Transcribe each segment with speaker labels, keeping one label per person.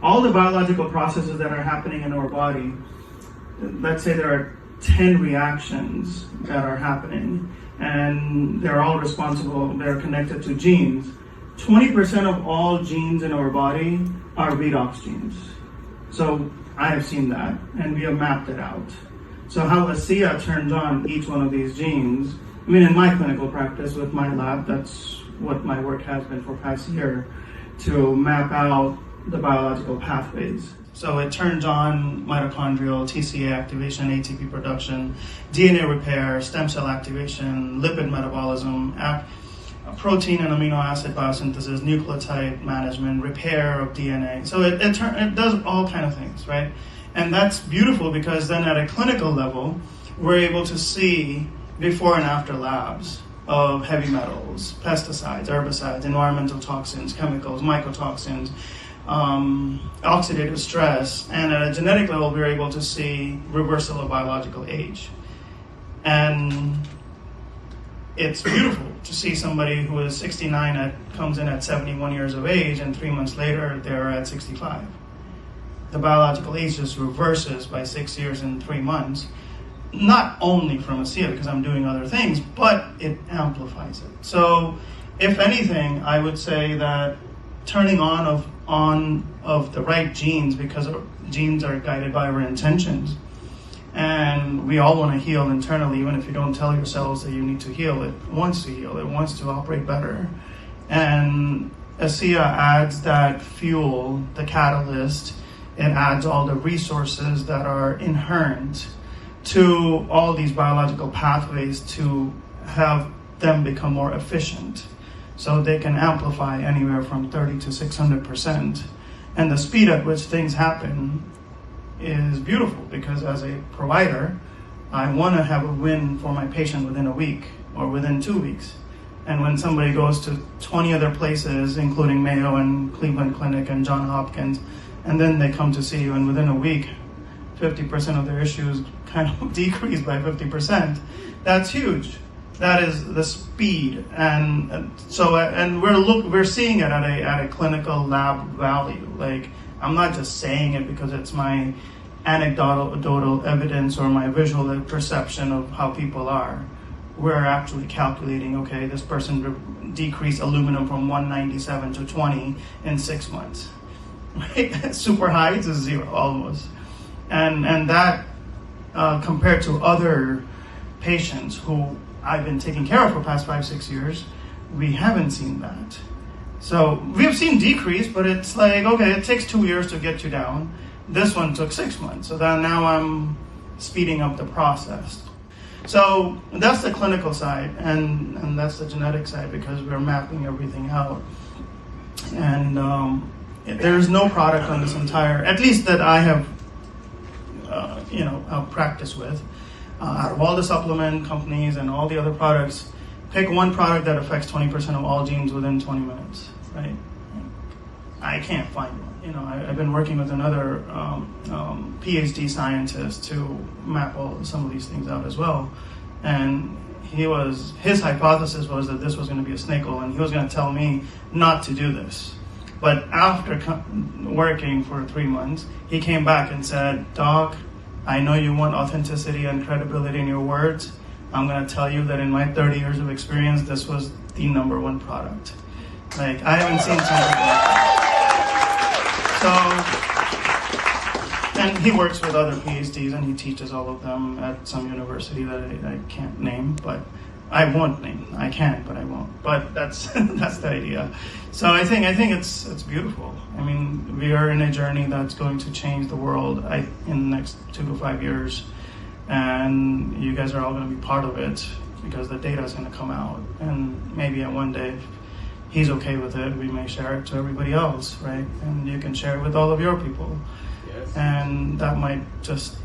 Speaker 1: all the biological processes that are happening in our body, let's say there are 10 reactions that are happening, and they're all responsible, they're connected to genes. 20% of all genes in our body are redox genes. So I have seen that, and we have mapped it out. So how ASEA turns on each one of these genes, I mean, in my clinical practice with my lab, that's what my work has been for past year, to map out the biological pathways. So it turns on mitochondrial TCA activation, ATP production, DNA repair, stem cell activation, lipid metabolism, protein and amino acid biosynthesis, nucleotide management, repair of DNA. So it does all kind of things, right? And that's beautiful because then at a clinical level, we're able to see before and after labs of heavy metals, pesticides, herbicides, environmental toxins, chemicals, mycotoxins, oxidative stress, and at a genetic level, we're able to see reversal of biological age. And it's beautiful to see somebody who is 69 comes in at 71 years of age, and 3 months later, they're at 65. The biological age just reverses by 6 years and 3 months, not only from ASEA, because I'm doing other things, but it amplifies it. So, if anything, I would say that turning on of the right genes, because our genes are guided by our intentions, and we all want to heal internally. Even if you don't tell your cells that you need to heal, it wants to heal, it wants to operate better. And ASEA adds that fuel, the catalyst, it adds all the resources that are inherent to all these biological pathways to have them become more efficient. So they can amplify anywhere from 30 to 600%. And the speed at which things happen is beautiful, because as a provider, I want to have a win for my patient within a week or within 2 weeks. And when somebody goes to 20 other places, including Mayo and Cleveland Clinic and Johns Hopkins, and then they come to see you, and within a week, 50% of their issues kind of decrease by 50%, that's huge. That is the speed, and we're seeing it at a clinical lab value. Like, I'm not just saying it because it's my anecdotal evidence or my visual perception of how people are. We're actually calculating, okay, this person decreased aluminum from 197 to 20 in 6 months. Right? Super high to zero almost, and that compared to other patients who I've been taking care of for the past 5-6 years, we haven't seen that. So we've seen decrease, but it's like, okay, it takes 2 years to get you down. This one took 6 months, so then now I'm speeding up the process. So that's the clinical side, and that's the genetic side, because we're mapping everything out. And there's no product on this entire, at least that I have, practiced with. Out of all the supplement companies and all the other products, pick one product that affects 20% of all genes within 20 minutes, right? I can't find one. I've been working with another PhD scientist to map some of these things out as well. And his hypothesis was that this was going to be a snake oil, and he was going to tell me not to do this. But after working for 3 months, he came back and said, "Doc, I know you want authenticity and credibility in your words. I'm going to tell you that in my 30 years of experience, this was the number one product." Like, I haven't seen something like that. So, and he works with other PhDs, and he teaches all of them at some university that I can't name, but I won't name. I can, but I won't. But that's that's the idea. So I think it's beautiful. I mean, we are in a journey that's going to change the world in the next 2 to 5 years, and you guys are all going to be part of it, because the data is going to come out, and maybe at one day, if he's okay with it, we may share it to everybody else, right? And you can share it with all of your people,
Speaker 2: yes.
Speaker 1: And that might just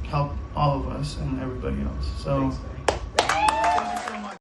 Speaker 1: help all of us and everybody else. So.